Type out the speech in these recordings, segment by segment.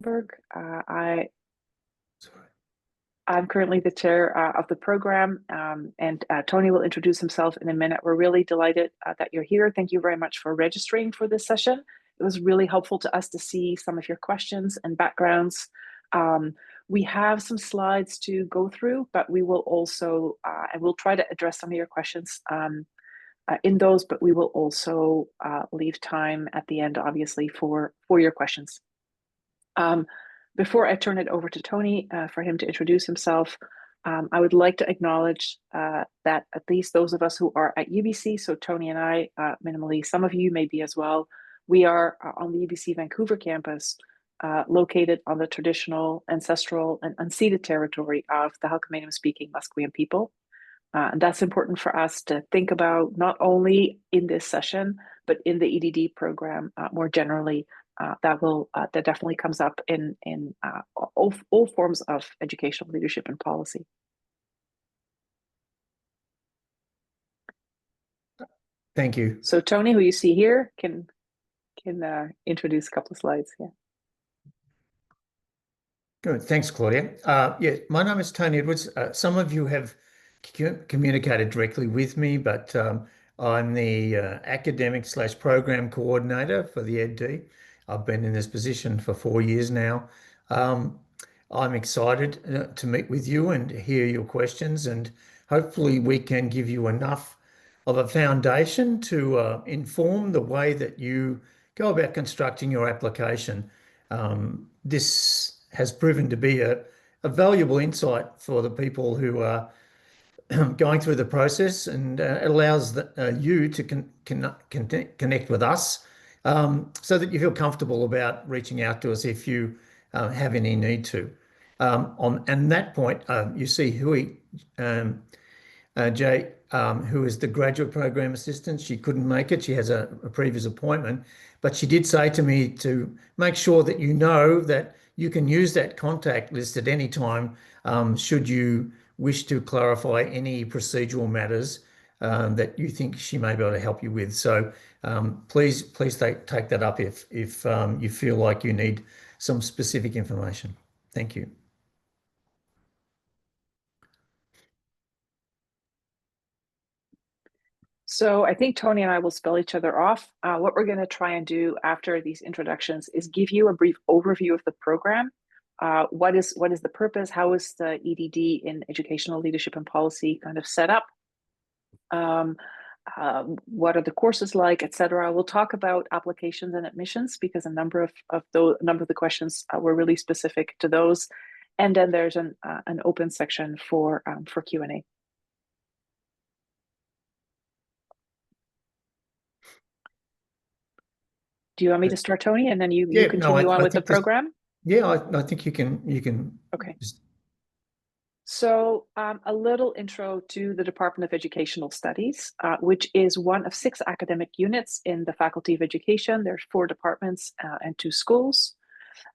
Berg. I'm currently the chair of the program, and Tony will introduce himself in a minute. We're really delighted that you're here. Thank you very much for registering for this session. It was really helpful to us to see some of your questions and backgrounds. We have some slides to go through, but we will also, and we'll try to address some of your questions in those, but we will also leave time at the end, obviously, for your questions. Before I turn it over to Tony for him to introduce himself, I would like to acknowledge that at least those of us who are at UBC, so Tony and I, minimally, some of you may be as well, we are on the UBC Vancouver campus, located on the traditional, ancestral, and unceded territory of the Halkamenim-speaking Musqueam people. And that's important for us to think about, not only in this session, but in the EdD program more generally. That definitely comes up in all forms of educational leadership and policy. Thank you. So Tony, who you see here, can introduce a couple of slides. Yeah. Good. Thanks, Claudia. Yeah, my name is Tony Edwards. Some of you have communicated directly with me, but I'm the academic/program coordinator for the EdD. I've been in this position for 4 years now. I'm excited to meet with you and hear your questions, and hopefully we can give you enough of a foundation to inform the way that you go about constructing your application. This has proven to be a valuable insight for the people who are going through the process, and it allows you to connect with us so that you feel comfortable about reaching out to us if you have any need to. And that point, you see Hui Jay, who is the graduate program assistant. She couldn't make it. She has a previous appointment, but she did say to me to make sure that you know that you can use that contact list at any time should you wish to clarify any procedural matters that you think she may be able to help you with. So please take that up if you feel like you need some specific information. Thank you. So I think Tony and I will spell each other off. What we're going to try and do after these introductions is give you a brief overview of the program. What is the purpose? How is the EdD in educational leadership and policy kind of set up? What are the courses like, etc. We'll talk about applications and admissions because a number of the questions were really specific to those. And then there's an open section for Q&A. Do you want me to start, Tony, and then you continue on with the program? Yeah, I think you can. Okay. So a little intro to the Department of Educational Studies, which is one of 6 academic units in the Faculty of Education. There's 4 departments and 2 schools.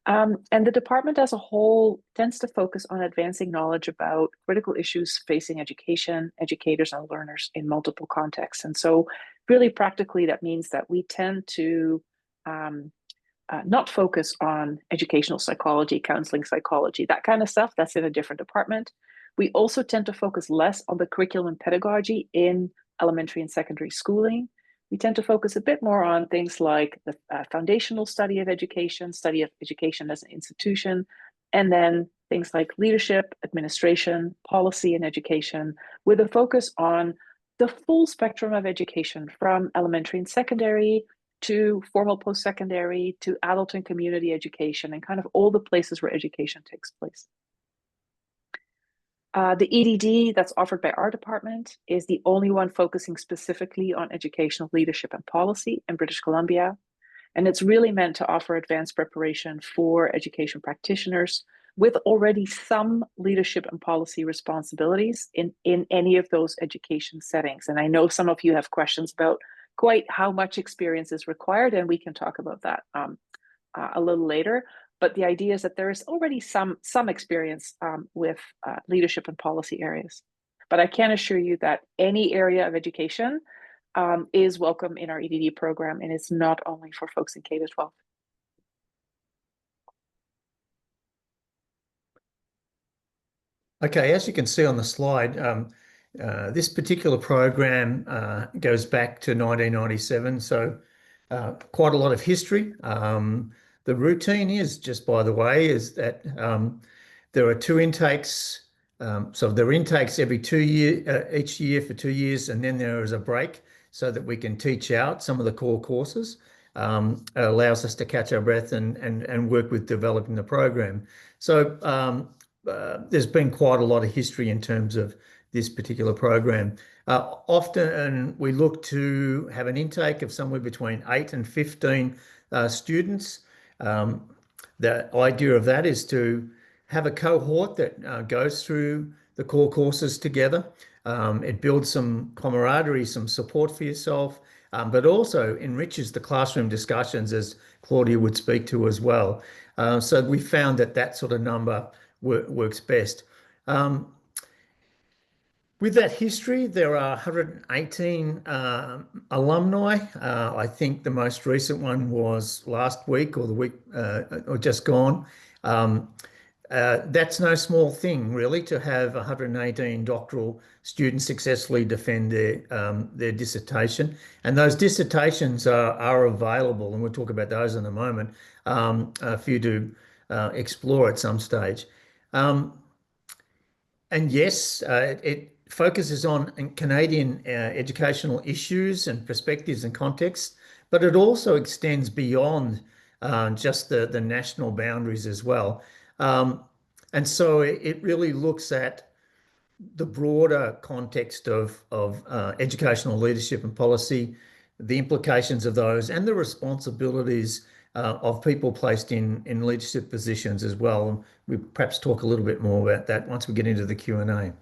And the department as a whole tends to focus on advancing knowledge about critical issues facing education, educators, and learners in multiple contexts. And so really practically, that means that we tend to not focus on educational psychology, counseling psychology, that kind of stuff. That's in a different department. We also tend to focus less on the curriculum and pedagogy in elementary and secondary schooling. We tend to focus a bit more on things like the foundational study of education as an institution, and then things like leadership, administration, policy, and education, with a focus on the full spectrum of education from elementary and secondary to formal post-secondary to adult and community education, and kind of all the places where education takes place. The EdD that's offered by our department is the only one focusing specifically on educational leadership and policy in British Columbia. And it's really meant to offer advanced preparation for education practitioners with already some leadership and policy responsibilities in any of those education settings. And I know some of you have questions about quite how much experience is required, and we can talk about that a little later. But the idea is that there is already some experience with leadership and policy areas. But I can assure you that any area of education is welcome in our EdD program, and it's not only for folks in K-12. Okay, as you can see on the slide, this particular program goes back to 1997, so quite a lot of history. The routine is, just by the way, is that there are two intakes. So there are intakes every 2 year, each year for 2 years, and then there is a break so that we can teach out some of the core courses. It allows us to catch our breath and work with developing the program. So there's been quite a lot of history in terms of this particular program. Often we look to have an intake of somewhere between 8 and 15 students. Um, the idea of that is to have a cohort that goes through the core courses together. It builds some camaraderie, some support for yourself, but also enriches the classroom discussions, as Claudia would speak to as well. So we found that that sort of number works best. Um, with that history, there are 118 alumni. I think the most recent one was last week or the week or just gone. Um, that's no small thing, really, to have 118 doctoral students successfully defend their dissertation. And those dissertations are available, and we'll talk about those in a moment, for you to explore at some stage. Um, and yes, it focuses on Canadian educational issues and perspectives and contexts, but it also extends beyond just the national boundaries as well. Um, and so it really looks at the broader context of educational leadership and policy, the implications of those, and the responsibilities of people placed in leadership positions as well. And we perhaps talk a little bit more about that once we get into the Q&A.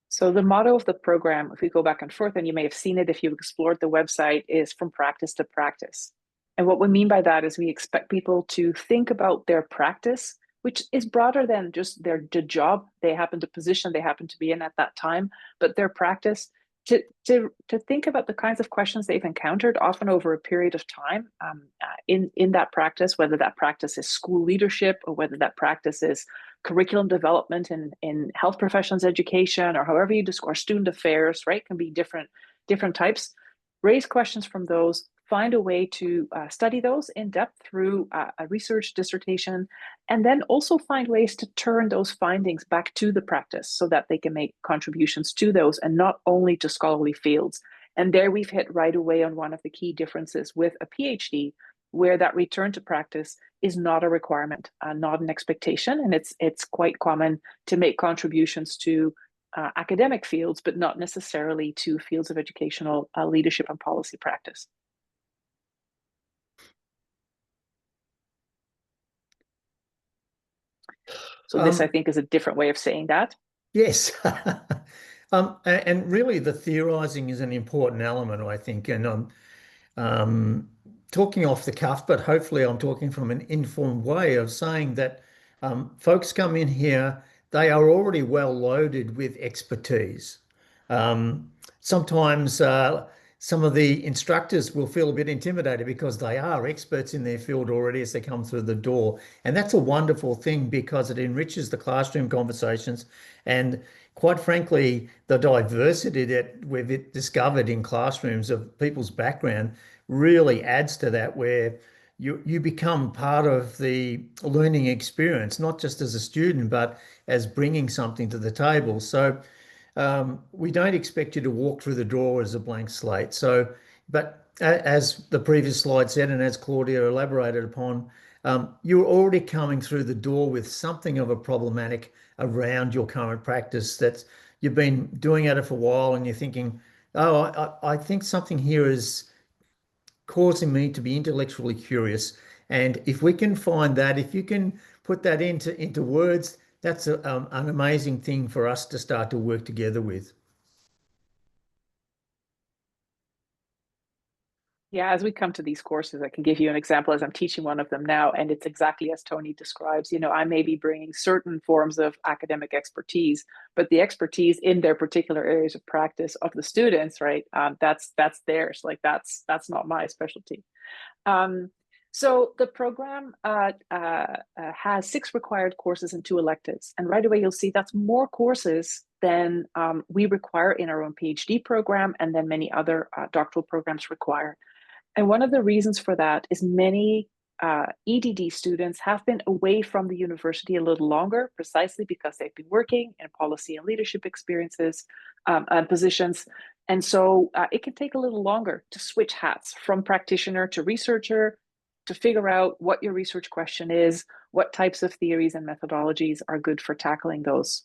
So the motto of the program, if we go back and forth, and you may have seen it if you've explored the website, is from practice to practice. And what we mean by that is we expect people to think about their practice, which is broader than just the job they happen to position they happen to be in at that time, but their practice to think about the kinds of questions they've encountered, often over a period of time, in that practice, whether that practice is school leadership or whether that practice is curriculum development in health professions education, or however you describe student affairs, right? Can be different types. Raise questions from those, find a way to study those in depth through a research dissertation, and then also find ways to turn those findings back to the practice so that they can make contributions to those and not only to scholarly fields. And there we've hit right away on one of the key differences with a PhD, where that return to practice is not a requirement, not an expectation, and it's quite common to make contributions to academic fields, but not necessarily to fields of educational leadership and policy practice. So this, I Um, think, is a different way of saying that. yes. And really, the theorizing is an important element, I think. And um, talking off the cuff, but hopefully I'm talking from an informed way of saying that folks come in here, they are already well loaded with expertise. Um, Sometimes some of the instructors will feel a bit intimidated because they are experts in their field already as they come through the door. And that's a wonderful thing because it enriches the classroom conversations. And quite frankly, the diversity that we've discovered in classrooms of people's background really adds to that, where you become part of the learning experience, not just as a student, but as bringing something to the table. So we don't expect you to walk through the door as a blank slate. So, but as the previous slide said, and as Claudia elaborated upon, you're already coming through the door with something of a problematic around your current practice that you've been doing at it for a while, and you're thinking, oh, I think something here is causing me to be intellectually curious. And if we can find that, if you can put that into words, that's an amazing thing for us to start to work together with. Yeah, as we come to these courses, I can give you an example as I'm teaching one of them now, and it's exactly as Tony describes. You know, I may be bringing certain forms of academic expertise, but the expertise in their particular areas of practice of the students, right? That's theirs. Like that's not my specialty. Um, So the program has 6 required courses and 2 electives. And right away, you'll see that's more courses than we require in our own PhD program and then many other doctoral programs require. And one of the reasons for that is many EdD students have been away from the university a little longer, precisely because they've been working in policy and leadership experiences and positions. And so it can take a little longer to switch hats from practitioner to researcher, to figure out what your research question is, what types of theories and methodologies are good for tackling those.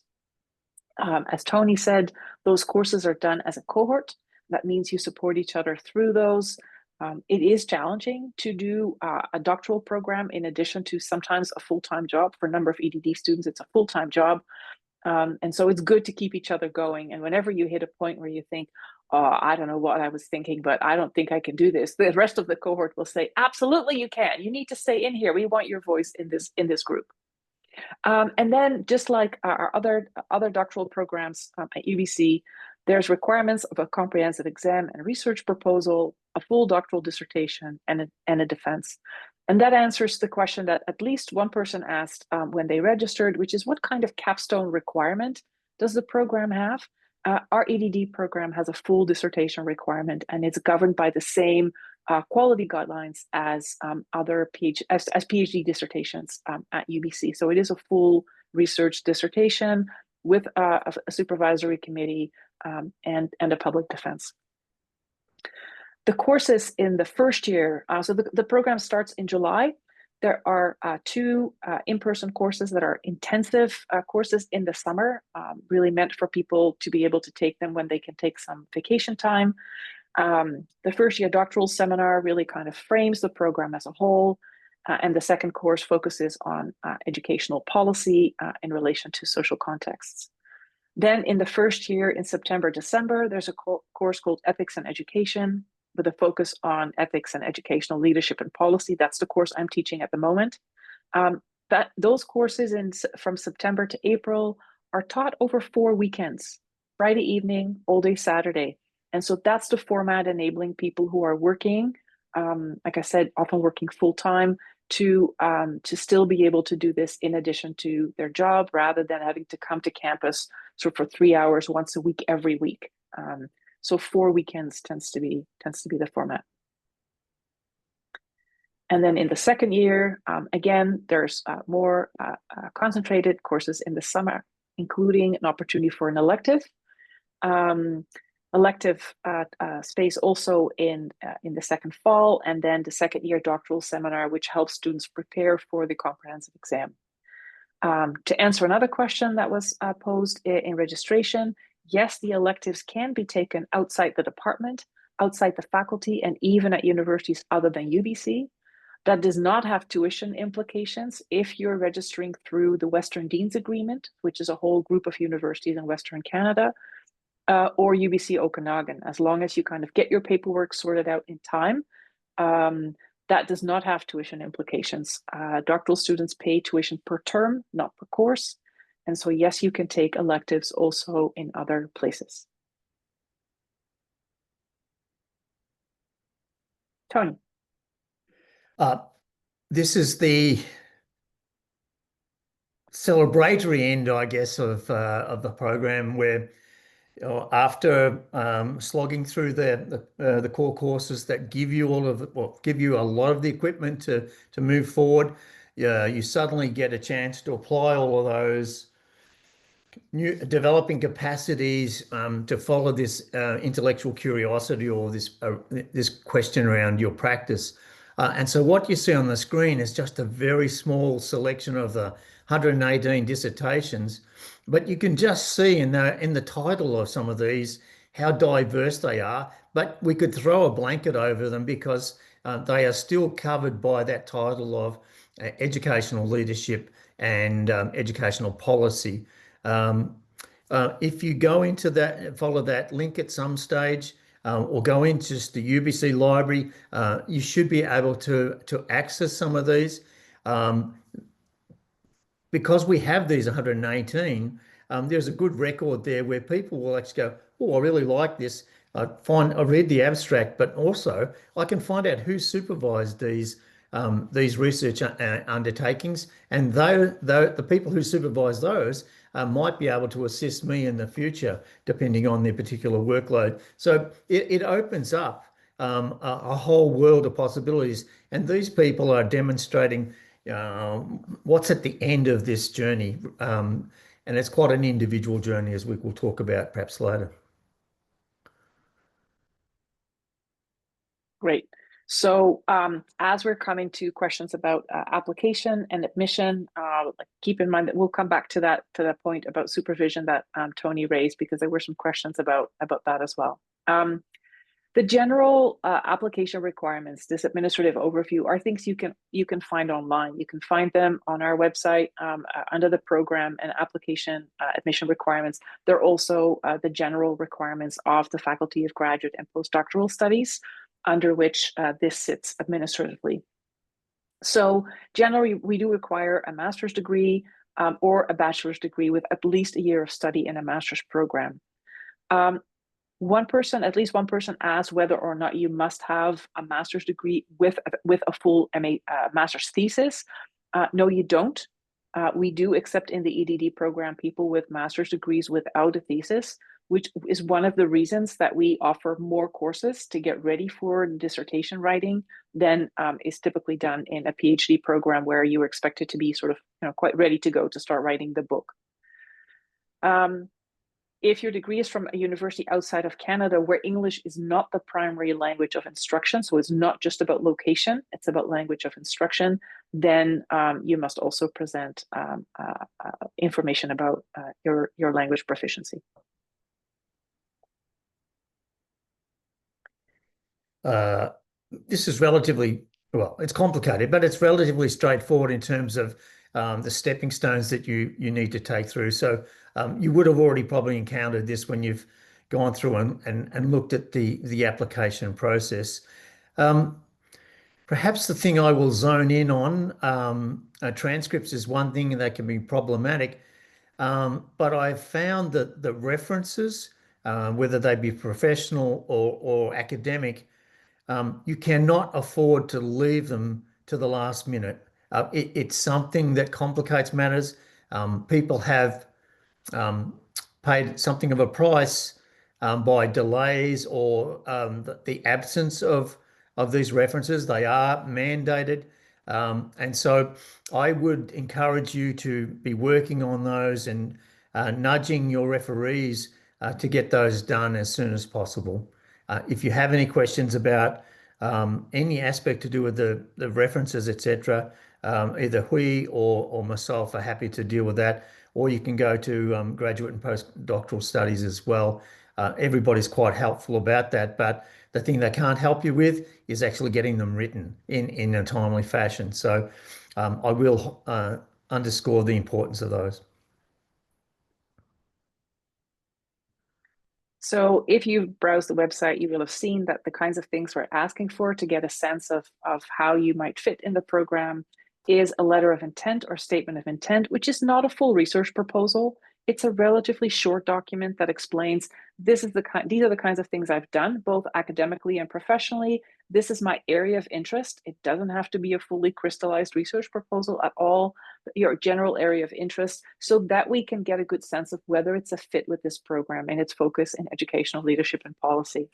As Tony said, those courses are done as a cohort. That means you support each other through those. It is challenging to do a doctoral program in addition to sometimes a full-time job. For a number of EdD students, it's a full-time job. And so it's good to keep each other going. And whenever you hit a point where you think, oh, I don't know what I was thinking, but I don't think I can do this, the rest of the cohort will say, absolutely you can. You need to stay in here. We want your voice in this group. And then just like our other doctoral programs at UBC, there's requirements of a comprehensive exam and research proposal, a full doctoral dissertation, and a defense. And that answers the question that at least one person asked when they registered, which is what kind of capstone requirement does the program have? Our EdD program has a full dissertation requirement, and it's governed by the same quality guidelines as other PhD dissertations at UBC. So it is a full research dissertation with a supervisory committee and a public defense. The courses in the first year, so the program starts in July. There are 2 in-person courses that are intensive courses in the summer, really meant for people to be able to take them when they can take some vacation time. The first year doctoral seminar really kind of frames the program as a whole. And the second course focuses on educational policy in relation to social contexts. Then in the first year, in September, December, there's a course called Ethics and Education with a focus on ethics and educational leadership and policy. That's the course I'm teaching at the moment. Those courses from September to April are taught over 4 weekends, Friday evening, all day Saturday. And so that's the format enabling people who are working, like I said, often working full time, to still be able to do this in addition to their job, rather than having to come to campus sort of for 3 hours once a week, every week. So 4 weekends tends to be the format. And then in the second year, again, there's more concentrated courses in the summer, including an opportunity for an elective. Elective space also in the second fall, and then the second year doctoral seminar, which helps students prepare for the comprehensive exam. To answer another question that was posed in registration, yes, the electives can be taken outside the department, outside the faculty, and even at universities other than UBC. That does not have tuition implications if you're registering through the Western Deans Agreement, which is a whole group of universities in Western Canada, or UBC Okanagan, as long as you kind of get your paperwork sorted out in time. That does not have tuition implications. Doctoral students pay tuition per term, not per course. And so, yes, you can take electives also in other places. Tony. This is the celebratory end, I guess, of the program, where after slogging through the core courses that give you give you a lot of the equipment to move forward, you suddenly get a chance to apply all of those new developing capacities to follow this intellectual curiosity, or this question around your practice. And so what you see on the screen is just a very small selection of the 118 dissertations, but you can just see in the title of some of these how diverse they are. But we could throw a blanket over them because they are still covered by that title of educational leadership and educational policy. If you go into that, follow that link at some stage, or go into just the UBC library, you should be able to access some of these. Because we have these 118, there's a good record there where people will actually go, oh, I really like this. I read the abstract, but also I can find out who supervised these these research undertakings, and though the people who supervise those might be able to assist me in the future, depending on their particular workload. So it opens up a whole world of possibilities, and these people are demonstrating what's at the end of this journey, and it's quite an individual journey, as we will talk about perhaps later. Great. So as we're coming to questions about application and admission, keep in mind that we'll come back to that point about supervision that Tony raised, because there were some questions about that as well. The general application requirements, this administrative overview, are things you can find online. You can find them on our website under the program and application admission requirements. They're also the general requirements of the Faculty of Graduate and Postdoctoral Studies, under which this sits administratively. So generally, we do require a master's degree or a bachelor's degree with at least a year of study in a master's program. At least one person asked whether or not you must have a master's degree with a full master's thesis. No, you don't. We do accept in the EdD program people with master's degrees without a thesis, which is one of the reasons that we offer more courses to get ready for dissertation writing than is typically done in a PhD program, where you are expected to be sort of quite ready to go to start writing the book. If your degree is from a university outside of Canada, where English is not the primary language of instruction, so it's not just about location, it's about language of instruction, then you must also present information about your language proficiency. This is relatively, well, it's complicated, but it's relatively straightforward in terms of the stepping stones that you need to take through. So you would have already probably encountered this when you've gone through and looked at the application process. Perhaps the thing I will zone in on, transcripts is one thing that can be problematic, but I've found that the references, whether they be professional or academic, you cannot afford to leave them to the last minute. It's something that complicates matters. People have paid something of a price by delays or the absence of these references. They are mandated. And so I would encourage you to be working on those and nudging your referees to get those done as soon as possible. If you have any questions about any aspect to do with the references, etc., either Hui or myself are happy to deal with that, or you can go to graduate and postdoctoral studies as well. Everybody's quite helpful about that, but the thing they can't help you with is actually getting them written in a timely fashion. So I will underscore the importance of those. So if you've browsed the website, you will have seen that the kinds of things we're asking for to get a sense of how you might fit in the program is a letter of intent or statement of intent, which is not a full research proposal. It's a relatively short document that explains these are the kinds of things I've done, both academically and professionally. This is my area of interest. It doesn't have to be a fully crystallized research proposal at all, your general area of interest, so that we can get a good sense of whether it's a fit with this program and its focus in educational leadership and policy.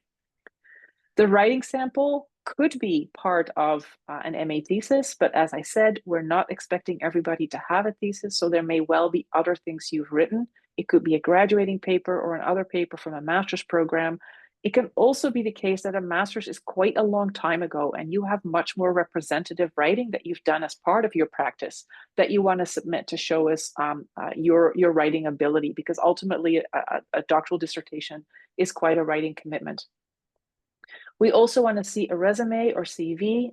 The writing sample could be part of an MA thesis, but as I said, we're not expecting everybody to have a thesis, so there may well be other things you've written. It could be a graduating paper or another paper from a master's program. It can also be the case that a master's is quite a long time ago and you have much more representative writing that you've done as part of your practice that you want to submit to show us your writing ability, because ultimately a doctoral dissertation is quite a writing commitment. We also want to see a resume or CV,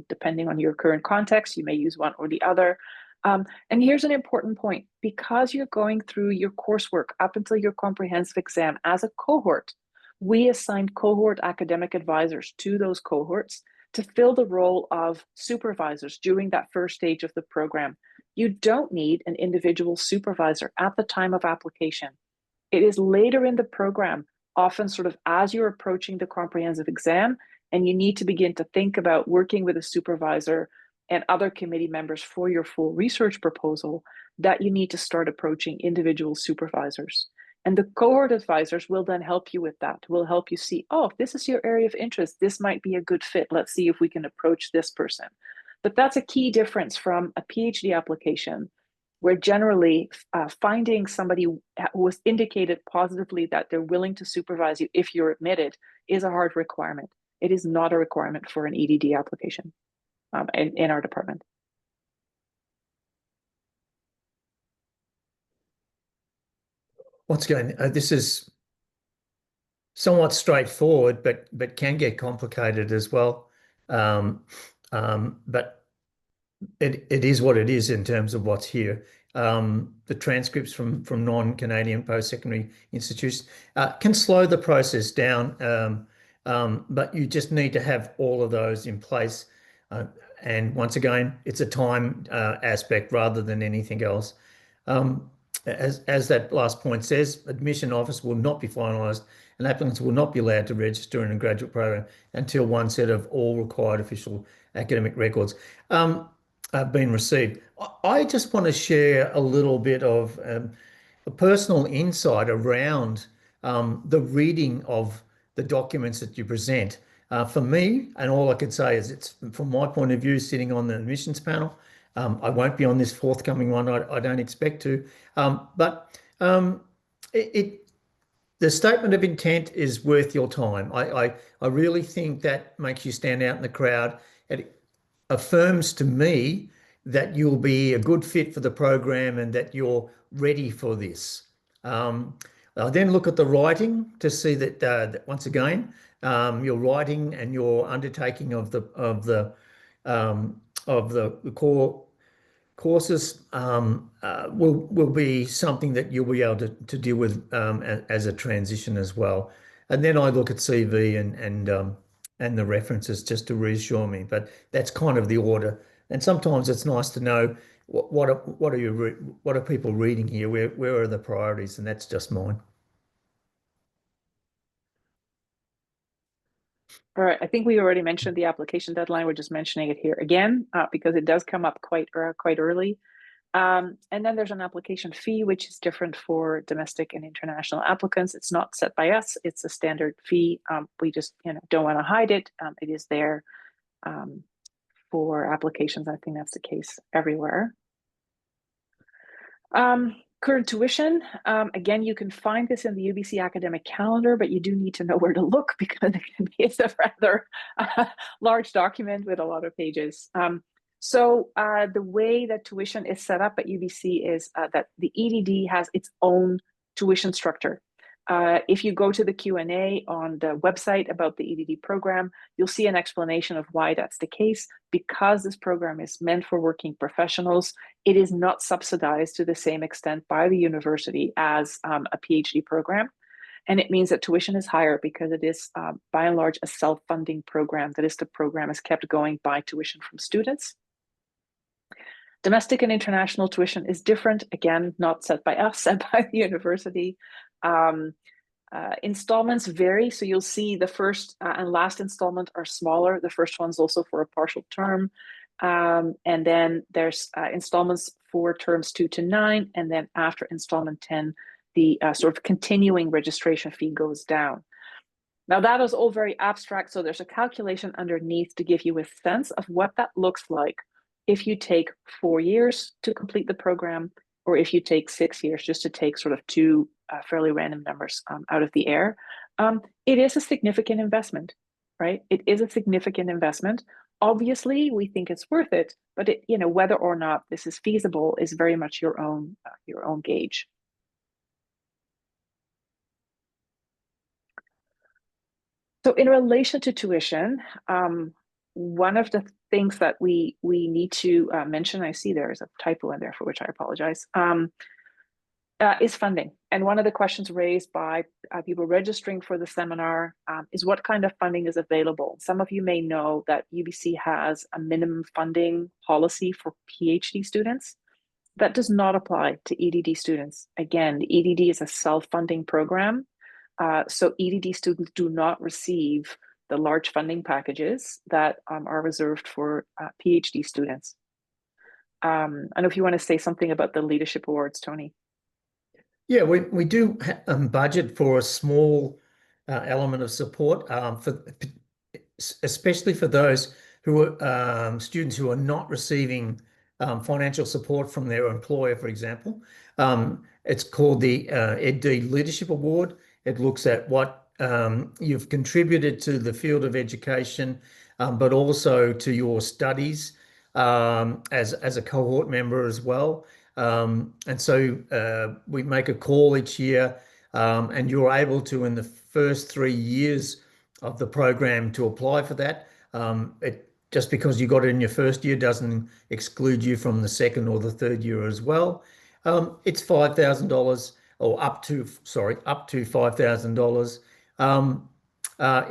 depending on your current context. You may use one or the other. And here's an important point. Because you're going through your coursework up until your comprehensive exam as a cohort, we assigned cohort academic advisors to those cohorts to fill the role of supervisors during that first stage of the program. You don't need an individual supervisor at the time of application. It is later in the program, often sort of as you're approaching the comprehensive exam, and you need to begin to think about working with a supervisor and other committee members for your full research proposal, that you need to start approaching individual supervisors. And the cohort advisors will then help you with that, will help you see, oh, if this is your area of interest, this might be a good fit. Let's see if we can approach this person. But that's a key difference from a PhD application, where generally finding somebody who was indicated positively that they're willing to supervise you if you're admitted is a hard requirement. It is not a requirement for an EdD application in our department. Once again, this is somewhat straightforward, but can get complicated as well. But it is what it is in terms of what's here. The transcripts from non-Canadian post-secondary institutions can slow the process down, but you just need to have all of those in place. And once again, it's a time aspect rather than anything else. As that last point says, admission offers will not be finalised and applicants will not be allowed to register in a graduate program until one set of all required official academic records have been received. I just want to share a little bit of a personal insight around the reading of the documents that you present. For me, and all I can say is it's from my point of view, sitting on the admissions panel. I won't be on this forthcoming one. I don't expect to. But the statement of intent is worth your time. I really think that makes you stand out in the crowd. It affirms to me that you'll be a good fit for the program and that you're ready for this. I then look at the writing to see that once again, your writing and your undertaking of the core courses will be something that you'll be able to deal with as a transition as well. And then I look at CV and the references just to reassure me. But that's kind of the order. And sometimes it's nice to know what are people reading here? Where are the priorities? And that's just mine. All right, I think we already mentioned the application deadline. We're just mentioning it here again because it does come up quite early. And then there's an application fee, which is different for domestic and international applicants. It's not set by us. It's a standard fee. We just don't want to hide it. It is there for applications. I think that's the case everywhere. Current tuition, again, you can find this in the UBC academic calendar, but you do need to know where to look because it's a rather large document with a lot of pages. So the way that tuition is set up at UBC is that the EdD has its own tuition structure. If you go to the Q&A on the website about the EdD program, you'll see an explanation of why that's the case. Because this program is meant for working professionals, it is not subsidized to the same extent by the university as a PhD program. And it means that tuition is higher because it is, by and large, a self-funding program. That is, the program is kept going by tuition from students. Domestic and international tuition is different, again, not set by us, set by the university. Installments vary, so you'll see the first and last installment are smaller. The first one's also for a partial term. And then there's installments for terms 2 to 9, and then after installment 10, the sort of continuing registration fee goes down. Now that is all very abstract, so there's a calculation underneath to give you a sense of what that looks like if you take 4 years to complete the program, or if you take 6 years, just to take sort of two fairly random numbers out of the air. It is a significant investment, right? It is a significant investment. Obviously, we think it's worth it, but whether or not this is feasible is very much your own gauge. So in relation to tuition, one of the things that we need to mention, I see there is a typo in there for which I apologize, is funding. And one of the questions raised by people registering for the seminar is what kind of funding is available. Some of you may know that UBC has a minimum funding policy for PhD students. That does not apply to EdD students. Again, the EdD is a self-funding program. So EdD students do not receive the large funding packages that are reserved for PhD students. I don't know if you want to say something about the leadership awards, Tony. Yeah, we do budget for a small element of support especially for those who are students who are not receiving financial support from their employer, for example. It's called the EdD Leadership Award. It looks at what you've contributed to the field of education, but also to your studies as a cohort member as well. And so we make a call each year, and you're able to, in the first 3 years of the program, to apply for that. Just because you got it in your first year doesn't exclude you from the second or the third year as well. It's $5,000, or up to $5,000.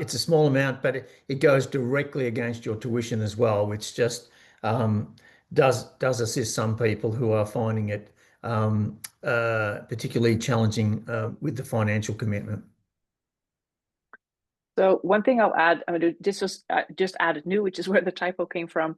It's a small amount, but it goes directly against your tuition as well, which just does assist some people who are finding it particularly challenging with the financial commitment. So one thing I'll add, I'm going to just add new, which is where the typo came from.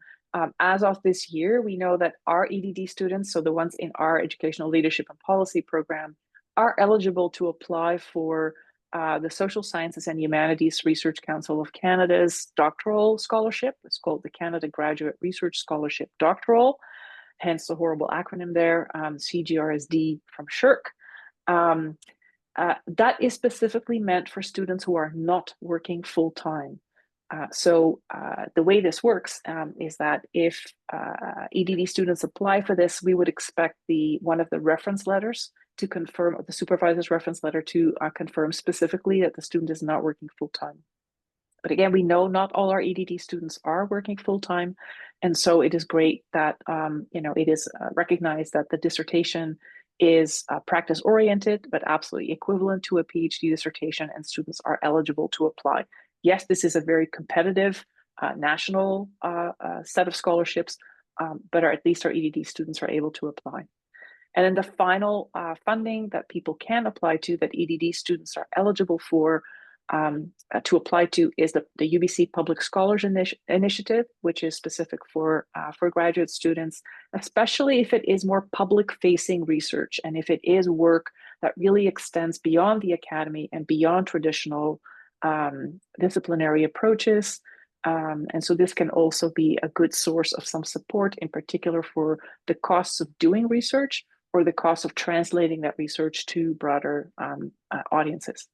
As of this year, we know that our EdD students, so the ones in our Educational Leadership and Policy program, are eligible to apply for the Social Sciences and Humanities Research Council of Canada's doctoral scholarship. It's called the Canada Graduate Research Scholarship Doctoral, hence the horrible acronym there, CGRSD from SSHRC. That is specifically meant for students who are not working full-time. So the way this works is that if EdD students apply for this, we would expect one of the reference letters to confirm, or the supervisor's reference letter to confirm specifically that the student is not working full-time. But again, we know not all our EdD students are working full-time. And so it is great that it is recognized that the dissertation is practice-oriented, but absolutely equivalent to a PhD dissertation, and students are eligible to apply. Yes, this is a very competitive national set of scholarships, but at least our EdD students are able to apply. And then the final funding that people can apply to, that EdD students are eligible for, to apply to, is the UBC Public Scholars Initiative, which is specific for graduate students, especially if it is more public-facing research, and if it is work that really extends beyond the academy and beyond traditional disciplinary approaches. And so this can also be a good source of some support, in particular for the costs of doing research or the cost of translating that research to broader audiences.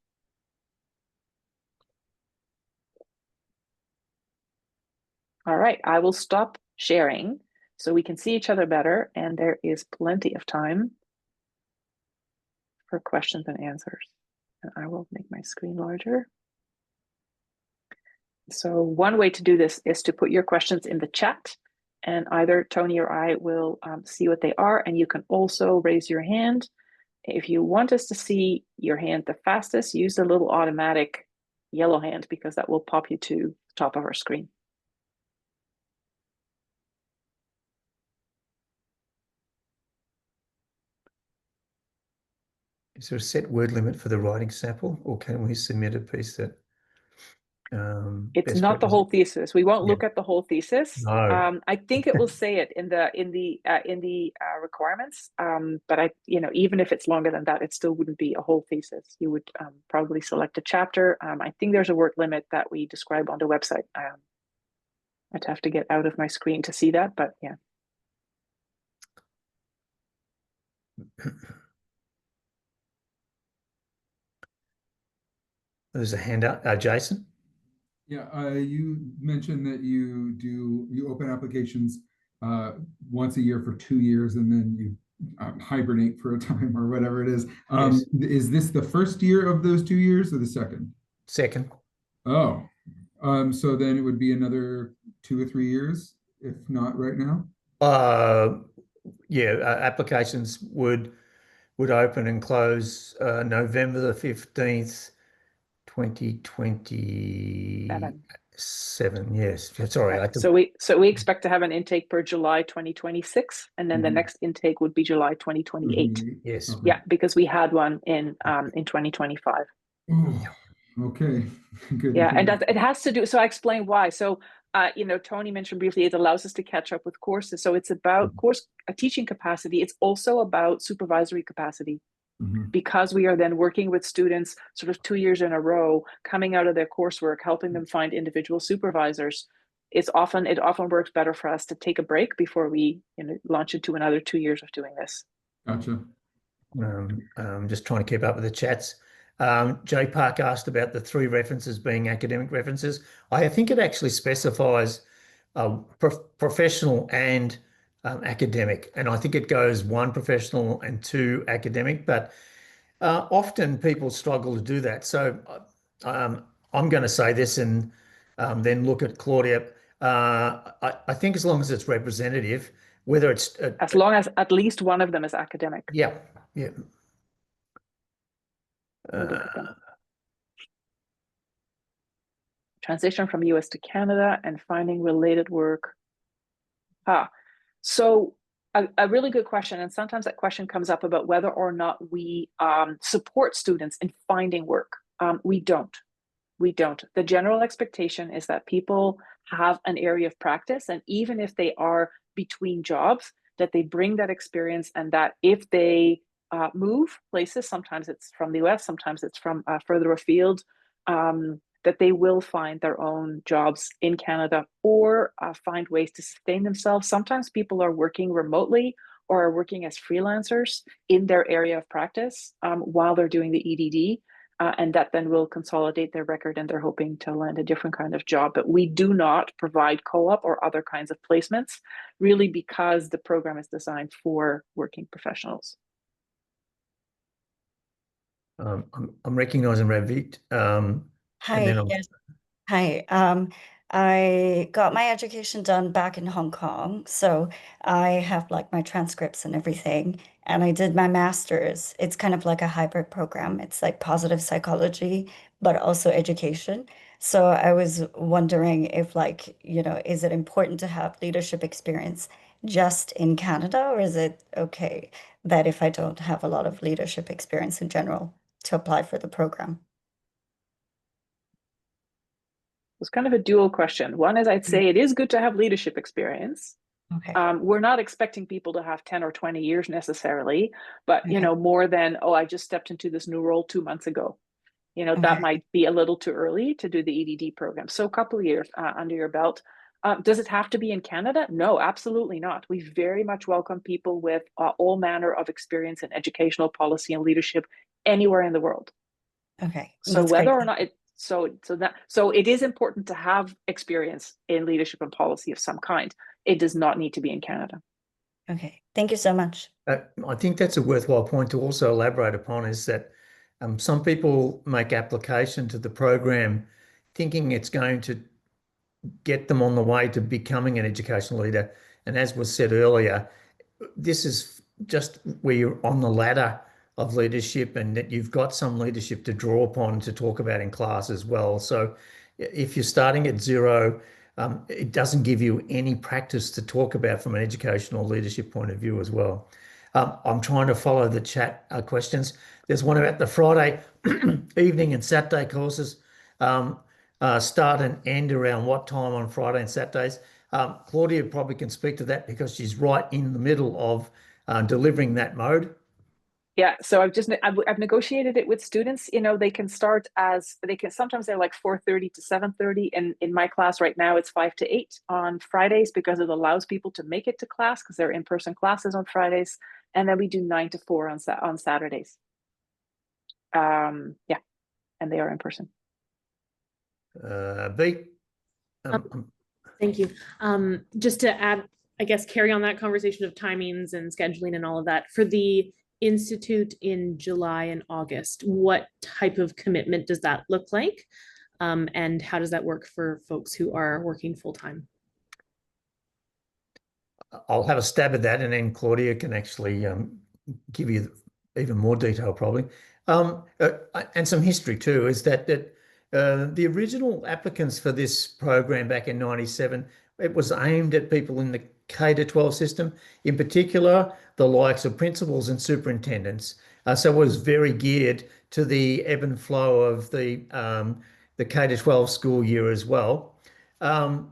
All right, I will stop sharing so we can see each other better, and there is plenty of time for questions and answers. And I will make my screen larger. So one way to do this is to put your questions in the chat, and either Tony or I will see what they are, and you can also raise your hand. If you want us to see your hand the fastest, use the little automatic yellow hand, because that will pop you to the top of our screen. Is there a set word limit for the writing sample, or can we submit a piece that it's not the whole thesis. We won't look at the whole thesis. No. I think it will say it in the requirements. But even if it's longer than that, it still wouldn't be a whole thesis. You would probably select a chapter. I think there's a word limit that we describe on the website. I'd have to get out of my screen to see that, but yeah. There's a hand up, Jason. Yeah, you mentioned that you open applications once a year for 2 years, and then you hibernate for a time, or whatever it is. Yes. Is this the first year of those 2 years, or the second? Second. Oh, so then it would be another 2 or 3 years, if not right now. Yeah, applications would open and close November the 15th, 2027. Yes, sorry. Right. So we expect to have an intake per July 2026, and then the next intake would be July 2028. Yes. Yeah, because we had one in 2025. Oh, Okay, good. Yeah, and Good. it has to do, so I explain why. So, Tony mentioned briefly, it allows us to catch up with courses. So it's about course teaching capacity. It's also about supervisory capacity, Mhm. because we are then working with students sort of 2 years in a row, coming out of their coursework, helping them find individual supervisors. It often works better for us to take a break before we launch into another 2 years of doing this. Gotcha. Just trying to keep up with the chats. Jay Park asked about the 3 references being academic references. I think it actually specifies professional and academic, and I think it goes 1 professional and 2 academic, but often people struggle to do that. So I'm going to say this and then look at Claudia. I think as long as it's representative, whether it's As long as at least one of them is academic. yeah, yeah. We'll look at them. Transition from US to Canada and finding related work. So a really good question. And sometimes that question comes up about whether or not we support students in finding work. We don't. We don't. The general expectation is that people have an area of practice, and even if they are between jobs, that they bring that experience, and that if they move places, sometimes it's from the US, sometimes it's from further afield, that they will find their own jobs in Canada, or find ways to sustain themselves. Sometimes people are working remotely or are working as freelancers in their area of practice while they're doing the EdD. And that then will consolidate their record, and they're hoping to land a different kind of job. But we do not provide co-op or other kinds of placements, really, because the program is designed for working professionals. I'm recognizing Ravit. And Hi, then yes. Hi. I got my education done back in Hong Kong, so I have like my transcripts and everything. And I did my master's. It's kind of like a hybrid program. It's like positive psychology, but also education. So I was wondering if is it important to have leadership experience just in Canada, or is it okay that if I don't have a lot of leadership experience in general to apply for the program? It's kind of a dual question. One is, I'd say it is good to have leadership experience. Okay. We're not expecting people to have 10 or 20 years necessarily, but Okay. more than, I just stepped into this new role 2 months ago. That Okay. might be a little too early to do the EdD program. So a couple of years under your belt. Does it have to be in Canada? No, absolutely not. We very much welcome people with all manner of experience in educational policy and leadership anywhere in the world. Okay. So That's whether great. or not so it is important to have experience in leadership and policy of some kind. It does not need to be in Canada. Okay. Thank you so much. I think that's a worthwhile point to also elaborate upon, is that some people make application to the program thinking it's going to get them on the way to becoming an educational leader. And as was said earlier, this is just where you're on the ladder of leadership, and that you've got some leadership to draw upon to talk about in class as well. So if you're starting at zero, it doesn't give you any practice to talk about from an educational leadership point of view as well. I'm trying to follow the chat questions. There's one about the Friday evening and Saturday courses. Start and end around what time on Friday and Saturdays? Claudia probably can speak to that because she's right in the middle of delivering that mode. Yeah, so I've negotiated it with students. They can sometimes they're like 4:30 to 7:30, and in my class right now it's 5 to 8 on Fridays, because it allows people to make it to class because they're in-person classes on Fridays, and then we do 9 to 4 on Saturdays. Yeah, and they are in person. B. Thank you. Just to add, I guess, carry on that conversation of timings and scheduling and all of that, for the Institute in July and August, what type of commitment does that look like? And how does that work for folks who are working full-time? I'll have a stab at that, and then Claudia can actually give you even more detail probably. And some history too, is that the original applicants for this program back in 97, it was aimed at people in the K-12 system, in particular, the likes of principals and superintendents. So it was very geared to the ebb and flow of the K-12 school year as well. And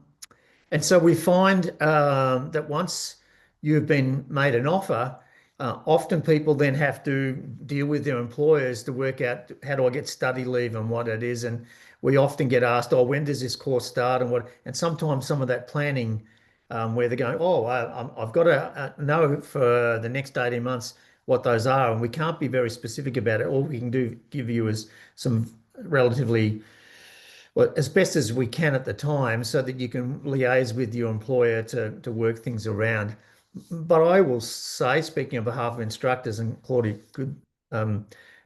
so we find that once you've been made an offer, often people then have to deal with their employers to work out how do I get study leave and what it is. And we often get asked, oh, when does this course start and what? And sometimes some of that planning where they're going, oh, I've got to know for the next 18 months what those are. And we can't be very specific about it. All we can do give you is some relatively, well, as best as we can at the time so that you can liaise with your employer to work things around. But I will say, speaking on behalf of instructors, and Claudia could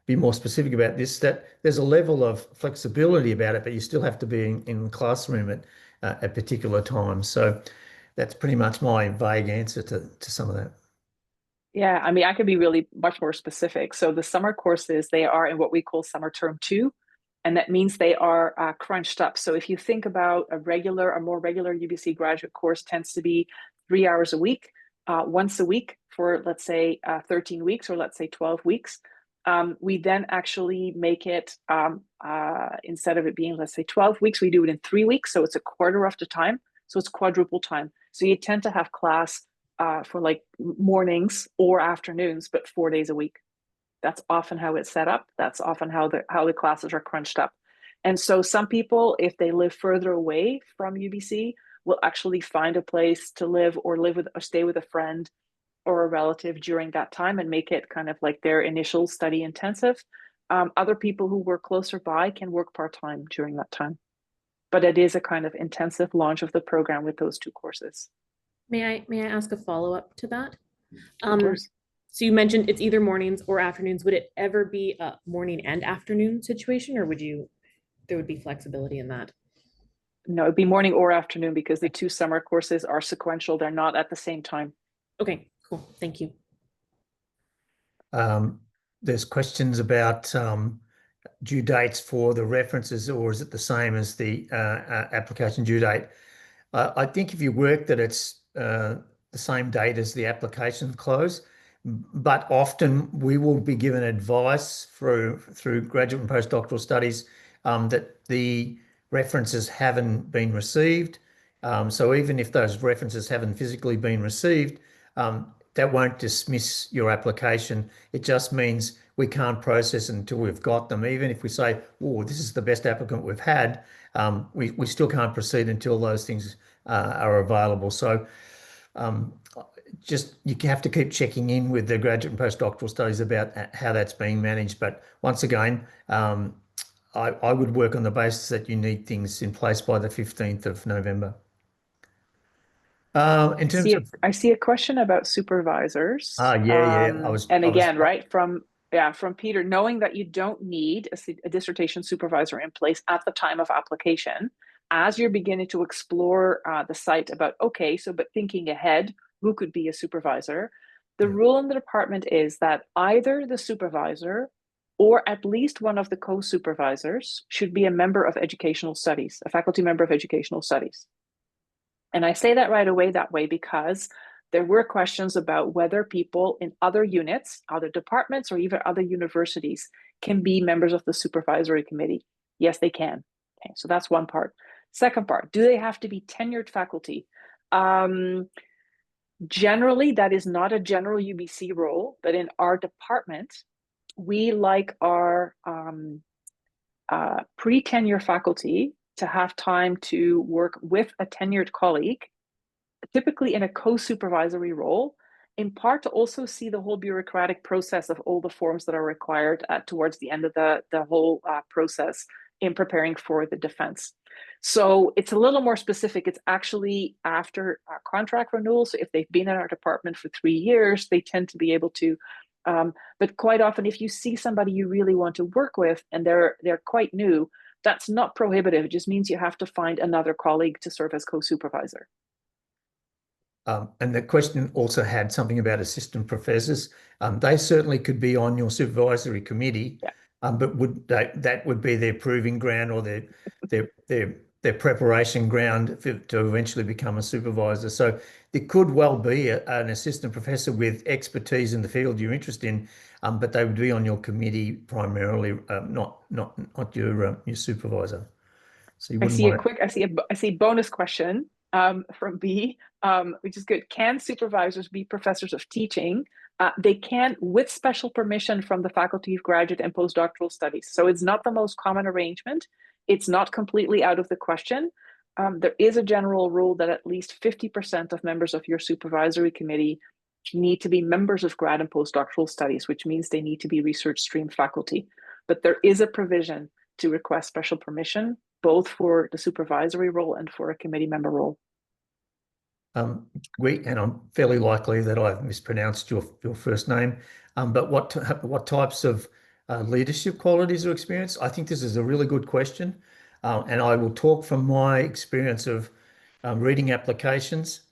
be more specific about this, that there's a level of flexibility about it, but you still have to be in the classroom at particular times. So that's pretty much my vague answer to some of that. Yeah, I mean, I could be really much more specific. So the summer courses, they are in what we call summer term 2, and that means they are crunched up. So if you think about a more regular UBC graduate course tends to be 3 hours a week, once a week for, let's say, 13 weeks or let's say 12 weeks. We then actually make it, instead of it being, let's say, 12 weeks, we do it in 3 weeks. So it's a quarter of the time. So it's quadruple time. So you tend to have class for like mornings or afternoons, but 4 days a week. That's often how it's set up. That's often how the classes are crunched up. And so some people, if they live further away from UBC, will actually find a place to live or stay with a friend or a relative during that time and make it kind of like their initial study intensive. Other people who work closer by can work part-time during that time. But it is a kind of intensive launch of the program with those 2 courses. May I ask a follow-up to that? Of course. So you mentioned it's either mornings or afternoons. Would it ever be a morning and afternoon situation, or there would be flexibility in that? No, it'd be morning or afternoon because the 2 summer courses are sequential. They're not at the same time. Okay, cool. Thank you. There's questions about due dates for the references, or is it the same as the application due date? I think if you work that it's the same date as the application close, but often we will be given advice through graduate and postdoctoral studies that the references haven't been received. So even if those references haven't physically been received, that won't dismiss your application. It just means we can't process until we've got them. Even if we say, oh, this is the best applicant we've had, we still can't proceed until those things are available. So just you have to keep checking in with the graduate and postdoctoral studies about how that's being managed. But once again, I would work on the basis that you need things in place by the 15th of November. In terms of, I see a question about supervisors. Yeah. From Peter, knowing that you don't need a dissertation supervisor in place at the time of application, as you're beginning to explore the site about, okay, so but thinking ahead, who could be a supervisor? The rule in the department is that either the supervisor or at least one of the co-supervisors should be a member of educational studies, a faculty member of educational studies. And I say that right away that way because there were questions about whether people in other units, other departments, or even other universities can be members of the supervisory committee. Yes, they can. Okay, so that's one part. Second part, do they have to be tenured faculty? Generally, that is not a general UBC role, but in our department, we like our pre-tenure faculty to have time to work with a tenured colleague, typically in a co-supervisory role, in part to also see the whole bureaucratic process of all the forms that are required towards the end of the whole process in preparing for the defense. So it's a little more specific. It's actually after contract renewal. So if they've been in our department for 3 years, they tend to be able to. But quite often, if you see somebody you really want to work with and they're quite new, that's not prohibitive. It just means you have to find another colleague to serve as co-supervisor. And the question also had something about assistant professors. They certainly could be on your supervisory committee, but that would be their proving ground or their their preparation ground to eventually become a supervisor. So there could well be an assistant professor with expertise in the field you're interested in, but they would be on your committee primarily, not your supervisor. So you I wouldn't see a want to. quick, I see bonus question from B, which is good. Can supervisors be professors of teaching? They can with special permission from the Faculty of Graduate and Postdoctoral Studies. So it's not the most common arrangement. It's not completely out of the question. There is a general rule that at least 50% of members of your supervisory committee need to be members of grad and postdoctoral studies, which means they need to be research stream faculty. But there is a provision to request special permission, both for the supervisory role and for a committee member role. And I'm fairly likely that I've mispronounced your first name, but what types of leadership qualities or experience? I think this is a really good question, and I will talk from my experience of reading applications.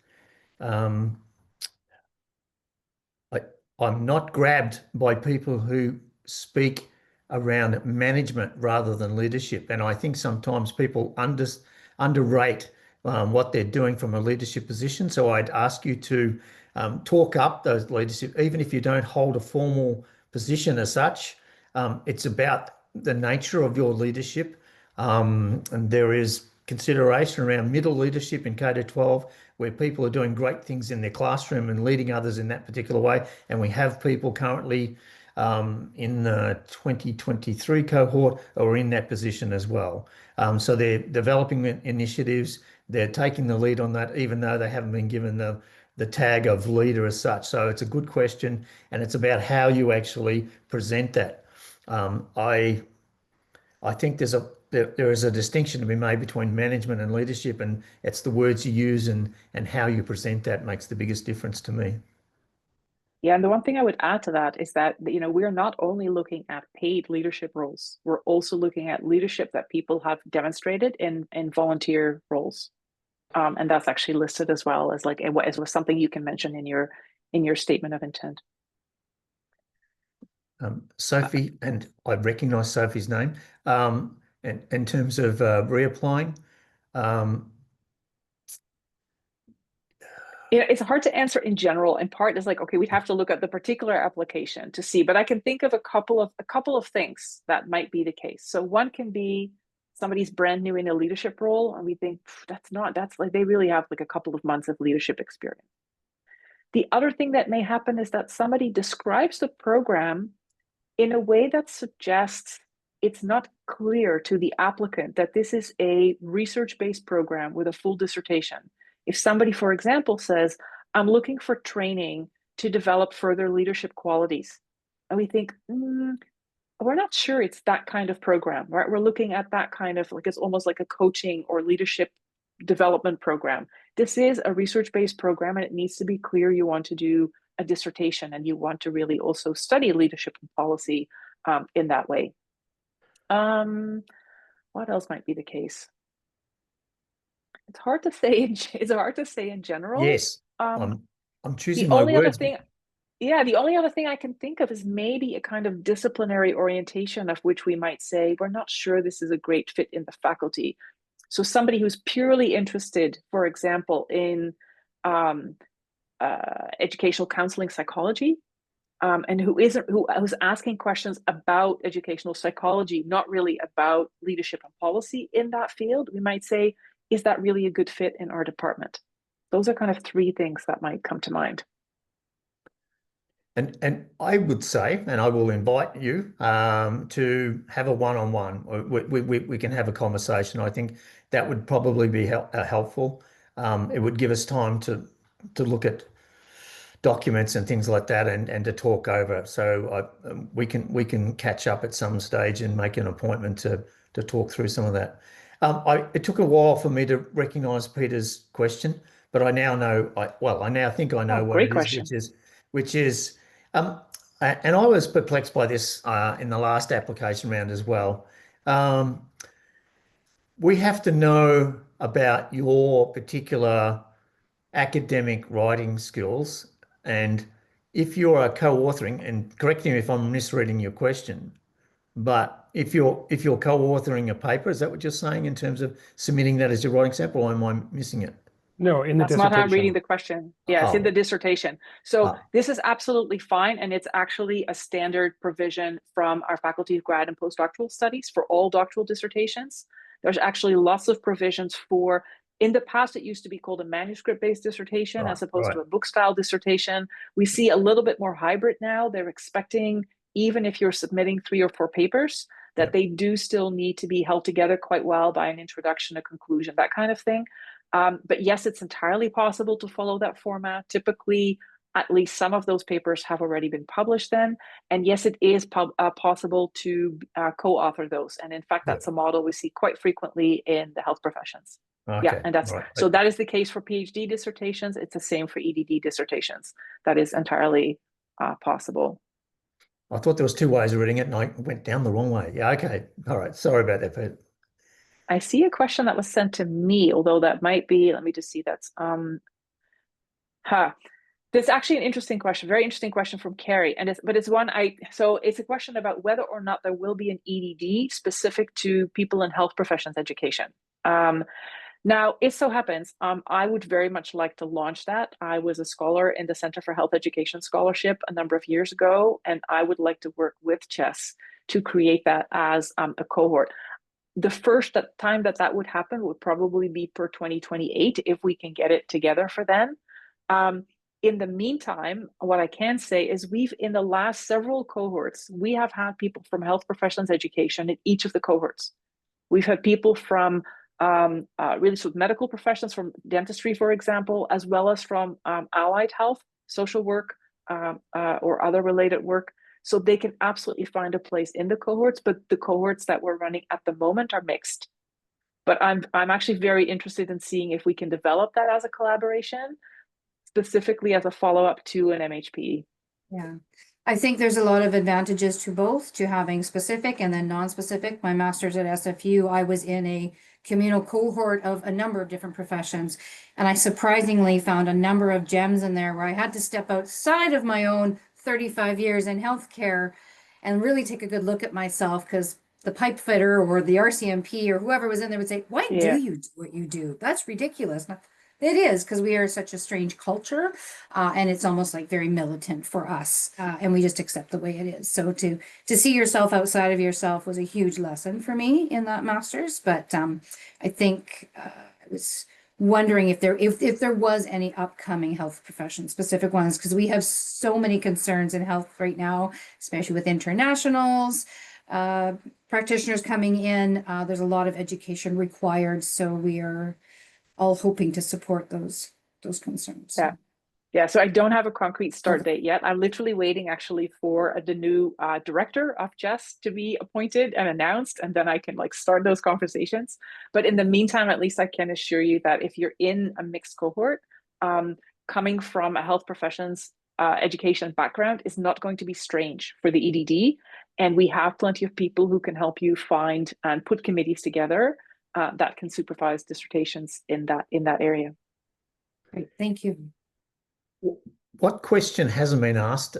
Um, I, I'm not grabbed by people who speak around management rather than leadership, and I think sometimes people underrate what they're doing from a leadership position. So I'd ask you to talk up those leadership, even if you don't hold a formal position as such. It's about the nature of your leadership. And there is consideration around middle leadership in K to 12, where people are doing great things in their classroom and leading others in that particular way. And we have people currently in the 2023 cohort are in that position as well. So they're developing initiatives. They're taking the lead on that, even though they haven't been given the tag of leader as such. So it's a good question, and it's about how you actually present that. I think there is a distinction to be made between management and leadership, and it's the words you use and how you present that makes the biggest difference to me. Yeah, and the one thing I would add to that is that, we're not only looking at paid leadership roles, we're also looking at leadership that people have demonstrated in volunteer roles. And that's actually listed as well as as something you can mention in your statement of intent. Sophie, and I recognize Sophie's name, and in terms of reapplying, it's hard to answer in general. In part, is like, okay, we'd have to look at the particular application to see, but I can think of a couple of things that might be the case. So one can be somebody's brand new in a leadership role, and we think that's like they really have like a couple of months of leadership experience. The other thing that may happen is that somebody describes the program in a way that suggests it's not clear to the applicant that this is a research-based program with a full dissertation. If somebody, for example, says, I'm looking for training to develop further leadership qualities, and we think, we're not sure it's that kind of program, right? We're looking at that kind of, like, it's almost like a coaching or leadership development program. This is a research-based program, and it needs to be clear you want to do a dissertation and you want to really also study leadership and policy in that way. What else might be the case? It's hard to say. It's hard to say in general. yes, Um, I'm the choosing my only other words. thing, yeah, the only other thing I can think of is maybe a kind of disciplinary orientation of which we might say, we're not sure this is a great fit in the faculty. So somebody who's purely interested, for example, in educational counseling psychology, and who's asking questions about educational psychology, not really about leadership and policy in that field, we might say, is that really a good fit in our department? Those are kind of three things that might come to mind. And I would say, and I will invite you to have a one-on-one. We can have a conversation. I think that would probably be helpful. It would give us time to look at documents and things like that, and to talk over. So we can catch up at some stage and make an appointment to talk through some of that. It took a while for me to recognise Peter's question, but I now know. I now think I know what Great it question. is, which is. And I was perplexed by this in the last application round as well. We have to know about your particular academic writing skills, and if you are co-authoring, and correct me if I'm misreading your question, but if you're co-authoring a paper, is that what you're saying in terms of submitting that as your writing sample, or am I missing it? No, in the That's not how I'm reading dissertation. the question. Yeah, it's in the Oh. dissertation. So Ah. this is absolutely fine. And it's actually a standard provision from our Faculty of Grad and Postdoctoral Studies for all doctoral dissertations. There's actually lots of provisions for, in the past, it used to be called a manuscript-based dissertation as opposed to a book-style dissertation. We see a little bit more hybrid now. They're expecting, even if you're submitting 3 or 4 papers, that they do still need to be held together quite well by an introduction, a conclusion, that kind of thing. But yes, it's entirely possible to follow that format. Typically, at least some of those papers have already been published then. And yes, it is possible to co-author those. And in fact, that's a model we see quite frequently in the health professions. Okay. Yeah, and that's right. So that is the case for PhD dissertations. It's the same for EdD dissertations. That is entirely possible. I thought there was 2 ways of reading it, and I went down the wrong way. Yeah, okay. All right. Sorry about that, Pete. I see a question that was sent to me, although that might be, let me just see, that's That's actually an interesting question, very interesting question from Carrie. But it's one so it's a question about whether or not there will be an EdD specific to people in health professions education. Now, it so happens, I would very much like to launch that. I was a scholar in the Center for Health Education Scholarship a number of years ago, and I would like to work with CHESS to create that as a cohort. The first time that would happen would probably be per 2028 if we can get it together for then. In the meantime, what I can say is in the last several cohorts, we have had people from health professions education in each of the cohorts. We've had people from really sort of medical professions, from dentistry, for example, as well as from allied health, social work, or other related work. So they can absolutely find a place in the cohorts, but the cohorts that we're running at the moment are mixed. But I'm actually very interested in seeing if we can develop that as a collaboration, specifically as a follow-up to an MHP. Yeah, I think there's a lot of advantages to both, to having specific and then non-specific. My master's at SFU, I was in a communal cohort of a number of different professions, and I surprisingly found a number of gems in there where I had to step outside of my own 35 years in healthcare and really take a good look at myself, because the pipe fitter or the RCMP or whoever was in there would say, why do you do what you do? That's ridiculous. It is, because we are such a strange culture, and it's almost like very militant for us, and we just accept the way it is. So to see yourself outside of yourself was a huge lesson for me in that master's. But I think I was wondering if there was any upcoming health profession specific ones, because we have so many concerns in health right now, especially with internationals, practitioners coming in. There's a lot of education required, so we are all hoping to support those concerns. Yeah. So I don't have a concrete start date yet. I'm literally waiting actually for the new director of CHESS to be appointed and announced, and then I can start those conversations. But in the meantime, at least I can assure you that if you're in a mixed cohort, coming from a health professions education background is not going to be strange for the EdD. And we have plenty of people who can help you find and put committees together that can supervise dissertations in that area. Great, thank you. What question hasn't been asked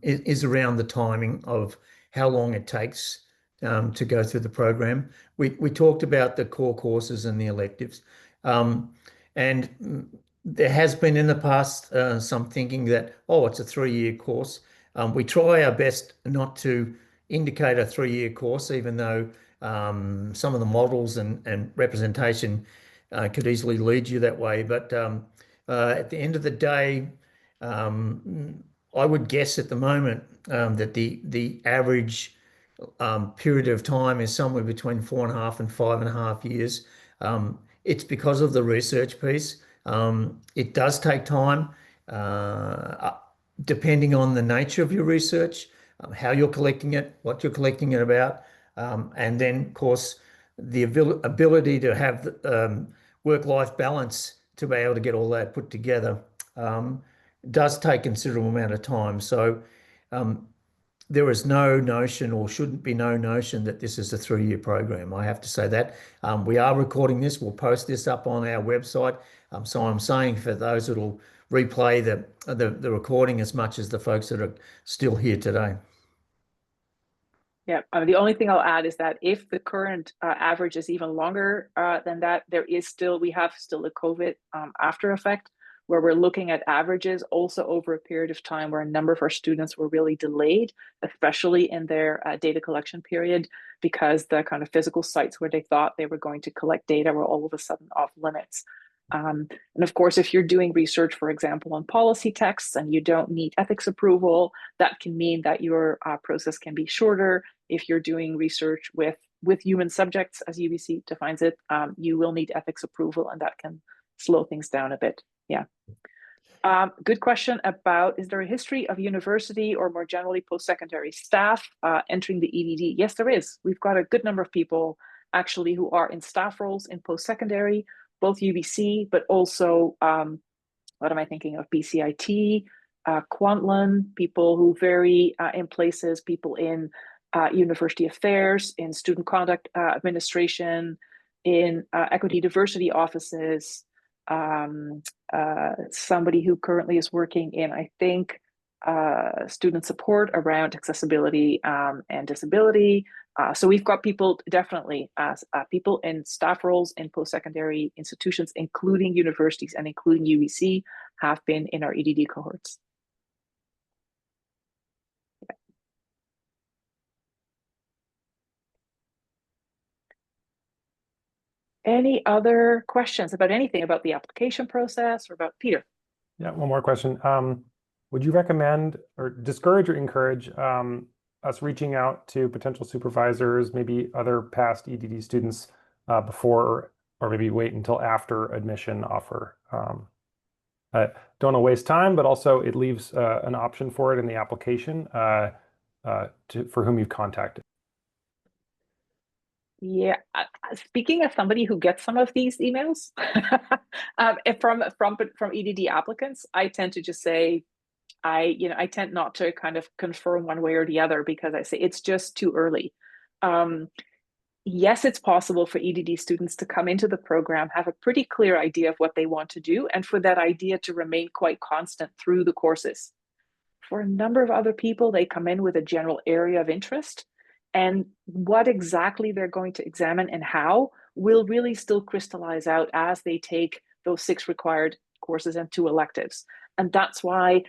is around the timing of how long it takes to go through the program. We talked about the core courses and the electives, and there has been in the past some thinking that, it's a 3-year course. We try our best not to indicate a 3-year course, even though some of the models and representation could easily lead you that way. But at the end of the day, I would guess at the moment that the average period of time is somewhere between 4.5 and 5.5 years. It's because of the research piece. It does take time, depending on the nature of your research, how you're collecting it, what you're collecting it about. And then, of course, the ability to have work-life balance to be able to get all that put together does take considerable amount of time. So there is no notion, or shouldn't be no notion, that this is a 3-year program. I have to say that. We are recording this. We'll post this up on our website. So I'm saying for those that will replay the recording as much as the folks that are still here today. Yeah, the only thing I'll add is that if the current average is even longer than that, we have still a COVID after effect, where we're looking at averages also over a period of time where a number of our students were really delayed, especially in their data collection period, because the kind of physical sites where they thought they were going to collect data were all of a sudden off limits. And of course, if you're doing research, for example, on policy texts and you don't need ethics approval, that can mean that your process can be shorter. If you're doing research with human subjects, as UBC defines it, you will need ethics approval, and that can slow things down a bit. Yeah. Good question about, is there a history of university or more generally post-secondary staff entering the EdD? Yes, there is. We've got a good number of people actually who are in staff roles in post-secondary, both UBC, but also, what am I thinking of? BCIT, Kwantlen, people who vary in places, people in university affairs, in student conduct administration, in equity diversity offices, somebody who currently is working in, I think, student support around accessibility and disability. So we've got people definitely as people in staff roles in post-secondary institutions, including universities and including UBC, have been in our EdD cohorts. Any other questions about anything about the application process or about Peter? Yeah, one more question. Would you recommend or discourage or encourage us reaching out to potential supervisors, maybe other past EdD students before, or maybe wait until after admission offer? Don't want to waste time, but also it leaves an option for it in the application for whom you've contacted. Yeah, speaking as somebody who gets some of these emails from EdD applicants, I tend to just say, I tend not to kind of confirm one way or the other, because I say it's just too early. Yes, it's possible for EdD students to come into the program, have a pretty clear idea of what they want to do, and for that idea to remain quite constant through the courses. For a number of other people, they come in with a general area of interest, and what exactly they're going to examine and how will really still crystallize out as they take those 6 required courses and 2 electives. And that's why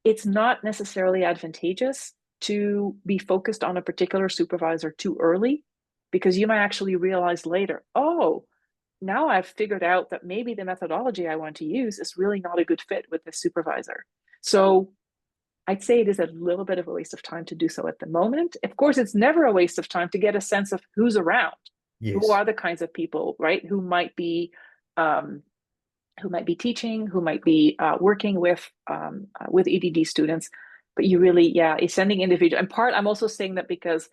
it's not necessarily advantageous to be focused on a particular supervisor too early, because you might actually realize later, oh, now I've figured out that maybe the methodology I want to use is really not a good fit with this supervisor. So I'd say it is a little bit of a waste of time to do so at the moment. Of course, it's never a waste of time to get a sense of who's around, Yes. who are the kinds of people, right, who might be teaching, who might be working with EdD students. But you really, is sending individual. In part, I'm also saying that because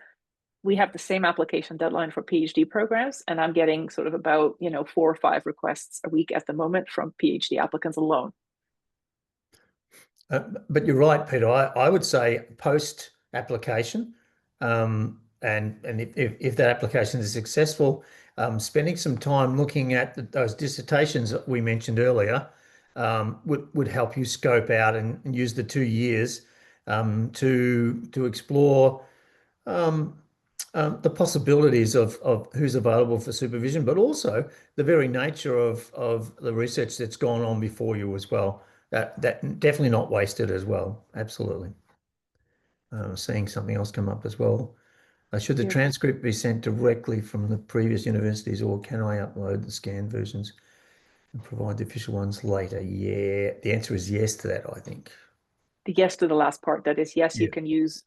we have the same application deadline for PhD programs, and I'm getting sort of about 4 or 5 requests a week at the moment from PhD applicants alone. But you're right, Peter. I would say post application, and if that application is successful, spending some time looking at those dissertations that we mentioned earlier would help you scope out and use the 2 years to explore the possibilities of who's available for supervision, but also the very nature of the research that's gone on before you as well. That definitely not wasted as well. Absolutely. Seeing something else come up as well. Should the transcript be sent directly from the previous universities, or can I upload the scanned versions and provide the official ones later? Yeah, the answer is yes to that, I think. The yes to the last part, that is, yes, you can use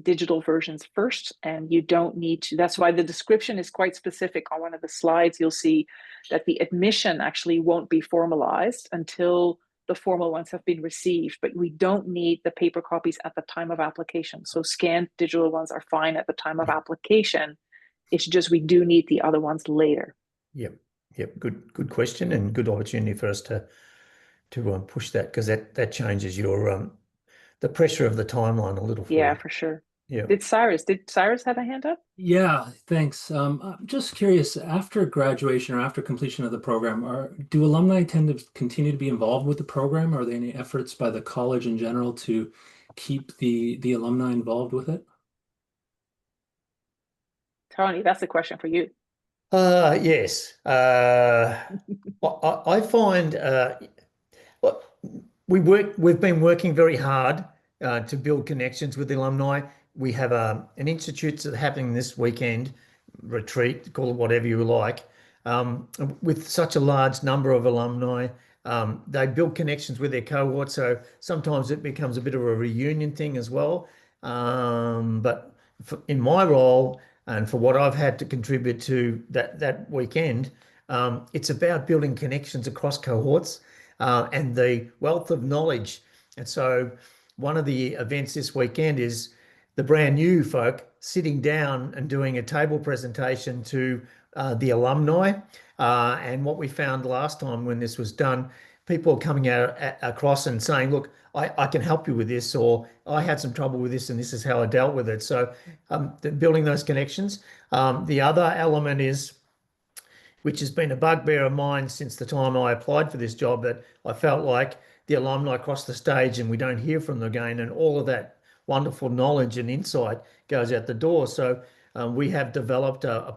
digital versions first, and you don't need to. That's why the description is quite specific. On one of the slides, you'll see that the admission actually won't be formalized until the formal ones have been received, but we don't need the paper copies at the time of application. So scanned digital ones are fine at the time of application. It's just we do need the other ones later. Yep. Good question, and good opportunity for us to push that, because that changes your the pressure of the timeline a little. For sure. Yeah. Did Cyrus have a hand up? Yeah, thanks. I'm just curious, after graduation or after completion of the program, do alumni tend to continue to be involved with the program? Are there any efforts by the college in general to keep the alumni involved with it? Tony, that's the question for you. Yes. I find well, we've been working very hard to build connections with the alumni. We have an institute that's happening this weekend, retreat, call it whatever you like. With such a large number of alumni, they build connections with their cohort. So sometimes it becomes a bit of a reunion thing as well. But in my role and for what I've had to contribute to that weekend, it's about building connections across cohorts and the wealth of knowledge. And so one of the events this weekend is the brand new folk sitting down and doing a table presentation to the alumni. And what we found last time when this was done, people coming out across and saying, look, I can help you with this, or I had some trouble with this and this is how I dealt with it. So building those connections. The other element is, which has been a bugbear of mine since the time I applied for this job, that I felt like the alumni cross the stage and we don't hear from them again, and all of that wonderful knowledge and insight goes out the door. So we have developed a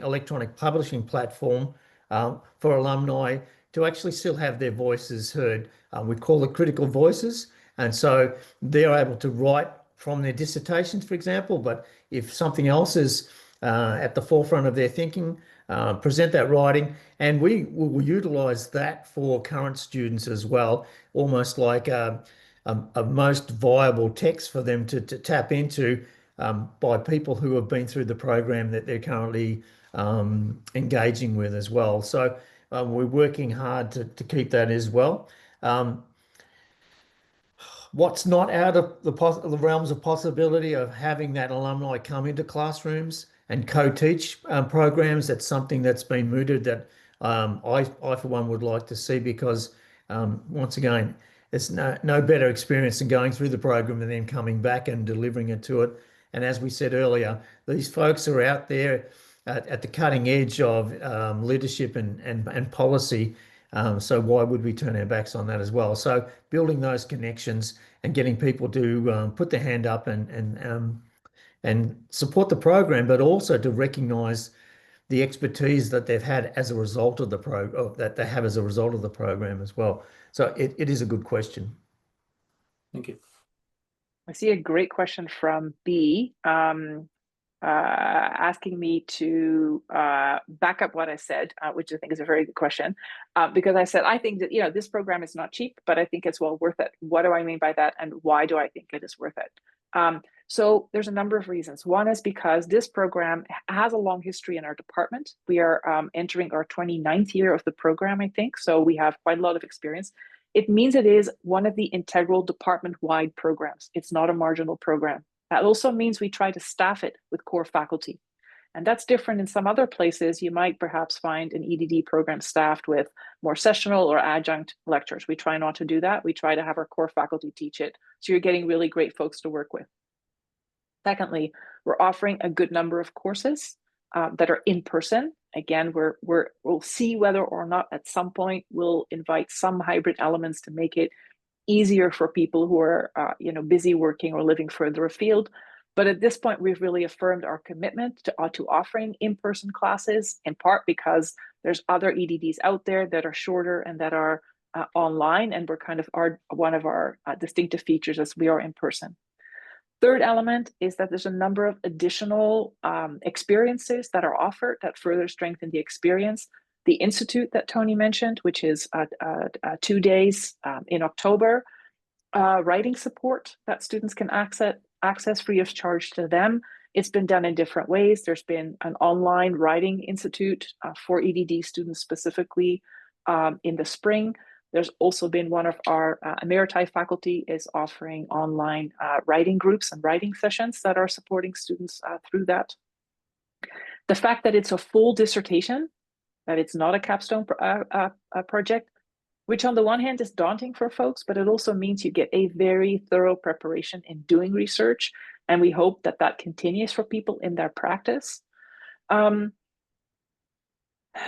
electronic publishing platform for alumni to actually still have their voices heard. We call it critical voices. And so they're able to write from their dissertations, for example, but if something else is at the forefront of their thinking, present that writing, and we will utilize that for current students as well, almost like a most viable text for them to tap into by people who have been through the program that they're currently engaging with as well. So we're working hard to keep that as well. What's not out of the realms of possibility of having that alumni come into classrooms and co-teach programs? That's something that's been mooted that I for one would like to see, because once again, it's no better experience than going through the program and then coming back and delivering it to it. And as we said earlier, these folks are out there at the cutting edge of leadership and policy. So why would we turn our backs on that as well? So building those connections and getting people to put their hand up and support the program, but also to recognise the expertise that they've had as a result of the program as well. So it is a good question. Thank you. I see a great question from B, asking me to back up what I said, which I think is a very good question, because I said, I think that, this program is not cheap, but I think it's well worth it. What do I mean by that? And why do I think it is worth it? So there's a number of reasons. One is because this program has a long history in our department. We are entering our 29th year of the program, I think. So we have quite a lot of experience. It means it is one of the integral department-wide programs. It's not a marginal program. That also means we try to staff it with core faculty. And that's different in some other places. You might perhaps find an EdD program staffed with more sessional or adjunct lecturers. We try not to do that. We try to have our core faculty teach it. So you're getting really great folks to work with. Secondly, we're offering a good number of courses that are in person. Again, we'll see whether or not at some point we'll invite some hybrid elements to make it easier for people who are busy working or living further afield. But at this point, we've really affirmed our commitment to offering in-person classes, in part because there's other EdDs out there that are shorter and that are online, and we're kind of one of our distinctive features as we are in person. Third element is that there's a number of additional experiences that are offered that further strengthen the experience. The Institute that Tony mentioned, which is 2 days in October, writing support that students can access free of charge to them. It's been done in different ways. There's been an online writing institute for EdD students specifically in the spring. There's also been one of our emeriti faculty is offering online writing groups and writing sessions that are supporting students through that. The fact that it's a full dissertation, that it's not a capstone project, which on the one hand is daunting for folks, but it also means you get a very thorough preparation in doing research. And we hope that that continues for people in their practice.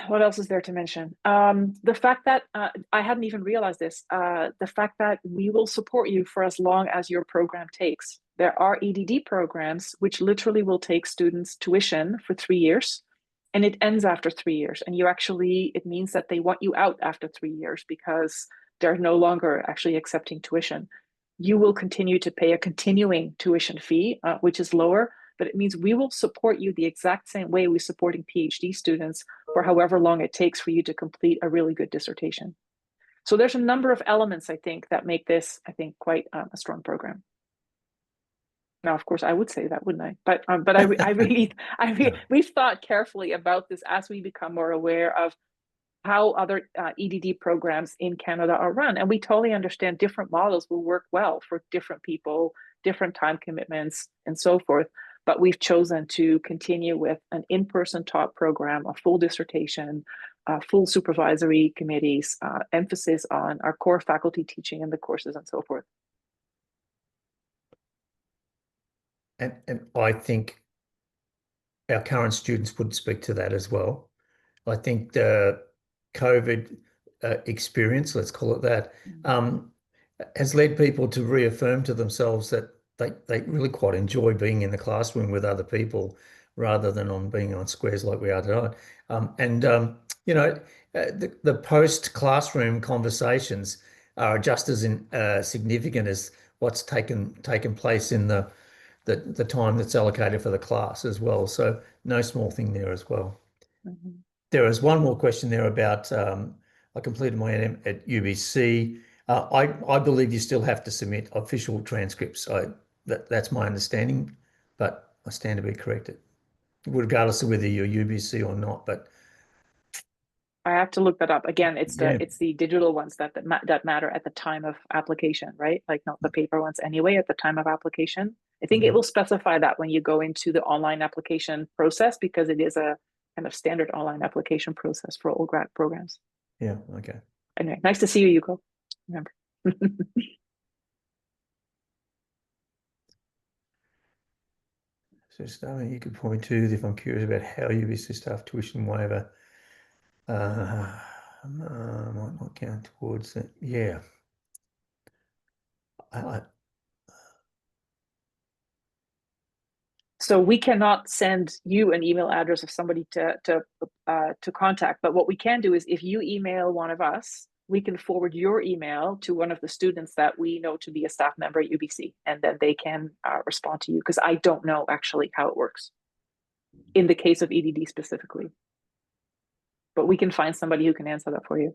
What else is there to mention? The fact that I hadn't even realized this, the fact that we will support you for as long as your program takes. There are EdD programs which literally will take students' tuition for 3 years, and it ends after 3 years. And it means that they want you out after 3 years because they're no longer actually accepting tuition. You will continue to pay a continuing tuition fee, which is lower, but it means we will support you the exact same way we're supporting PhD students for however long it takes for you to complete a really good dissertation. So there's a number of elements, I think, that make this, I think, quite a strong program. Now, of course, I would say that, wouldn't I? But we've thought carefully about this as we become more aware of how other EdD programs in Canada are run. And we totally understand different models will work well for different people, different time commitments, and so forth. But we've chosen to continue with an in-person taught program, a full dissertation, full supervisory committees, emphasis on our core faculty teaching and the courses and so forth. And I think our current students would speak to that as well. I think the COVID experience, let's call it that, has led people to reaffirm to themselves that they really quite enjoy being in the classroom with other people rather than being on squares like we are tonight. The post-classroom conversations are just as significant as what's taken place in the time that's allocated for the class as well. So no small thing there as well. Mm-hmm. There is one more question there about I completed my NM at UBC. I believe you still have to submit official transcripts. That's my understanding, but I stand to be corrected, regardless of whether you're UBC or not. But I have to look that up again. It's the digital ones that matter at the time of application, right? Like not the paper ones anyway at the time of application. I think it will specify that when you go into the online application process, because it is a kind of standard online application process for all grad programs. Yeah. Okay. Anyway, nice to see you, Yuko. Remember. So, Starman, you could point to if I'm curious about how UBC staff tuition waiver might not count towards it. Yeah. So we cannot send you an email address of somebody to contact. But what we can do is if you email one of us, we can forward your email to one of the students that we know to be a staff member at UBC, and then they can respond to you, because I don't know actually how it works in the case of EdD specifically. But we can find somebody who can answer that for you.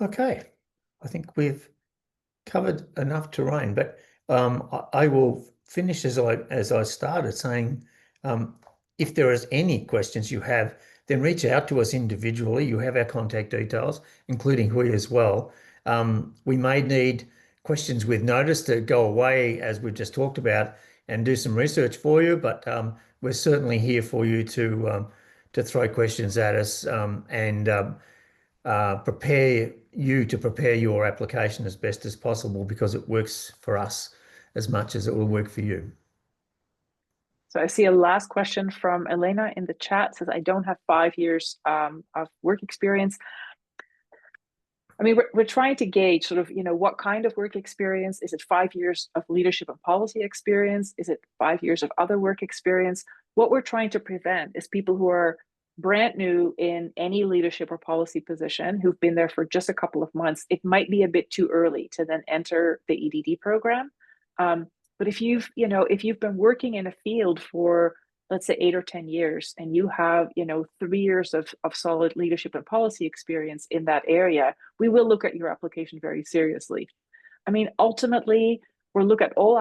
Okay. I think we've covered enough terrain, but I will finish as I started saying, if there is any questions you have, then reach out to us individually. You have our contact details, including Hui as well. We may need questions with notice to go away, as we've just talked about, and do some research for you, but we're certainly here for you to throw questions at us and prepare your application as best as possible, because it works for us as much as it will work for you. So I see a last question from Elena in the chat. It says, I don't have 5 years of work experience. I mean, we're trying to gauge sort of, what kind of work experience. Is it 5 years of leadership and policy experience? Is it 5 years of other work experience? What we're trying to prevent is people who are brand new in any leadership or policy position, who've been there for just a couple of months. It might be a bit too early to then enter the EdD program. But if you've been working in a field for, let's say, 8 or 10 years, and you have, 3 years of solid leadership and policy experience in that area, we will look at your application very seriously. I mean, ultimately, we'll look at all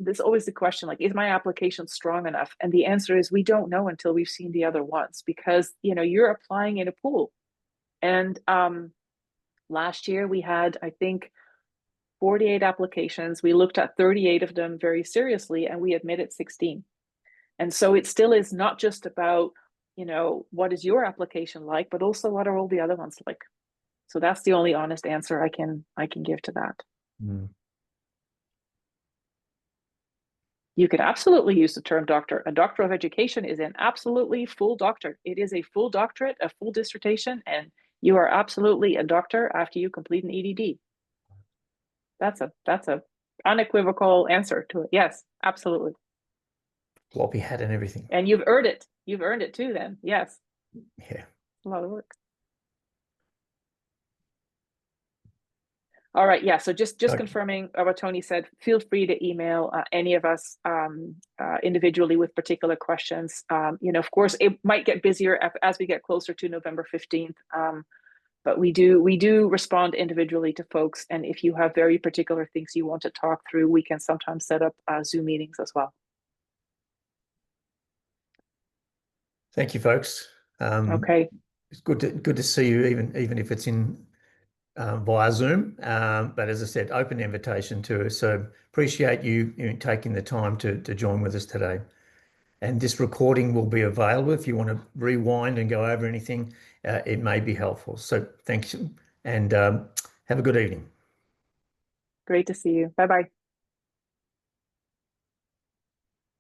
there's always the question, like, is my application strong enough? And the answer is, we don't know until we've seen the other ones, because, you're applying in a pool. And last year we had, I think, 48 applications. We looked at 38 of them very seriously, and we admitted 16. And so it still is not just about, what is your application like, but also what are all the other ones like? So that's the only honest answer I can give to that. Mm. You could absolutely use the term doctor. A doctor of education is an absolutely full doctorate. It is a full doctorate, a full dissertation, and You are absolutely a doctor after you complete an EdD. That's a unequivocal answer to it. Yes, absolutely. Floppy hat and everything. And you've earned it. You've earned it too then. Yes. Yeah. A lot of work. All right. Yeah. So just Okay. confirming what Tony said, feel free to email any of us individually with particular questions. Of course, it might get busier as we get closer to November 15th. But we do respond individually to folks. And if you have very particular things you want to talk through, we can sometimes set up Zoom meetings as well. Thank you, folks. Okay. It's good to see you, even if it's in via Zoom. But as I said, open invitation to us. So appreciate you taking the time to join with us today. And this recording will be available if you want to rewind and go over anything. It may be helpful. So thanks, and have a good evening. Great to see you. Bye-bye.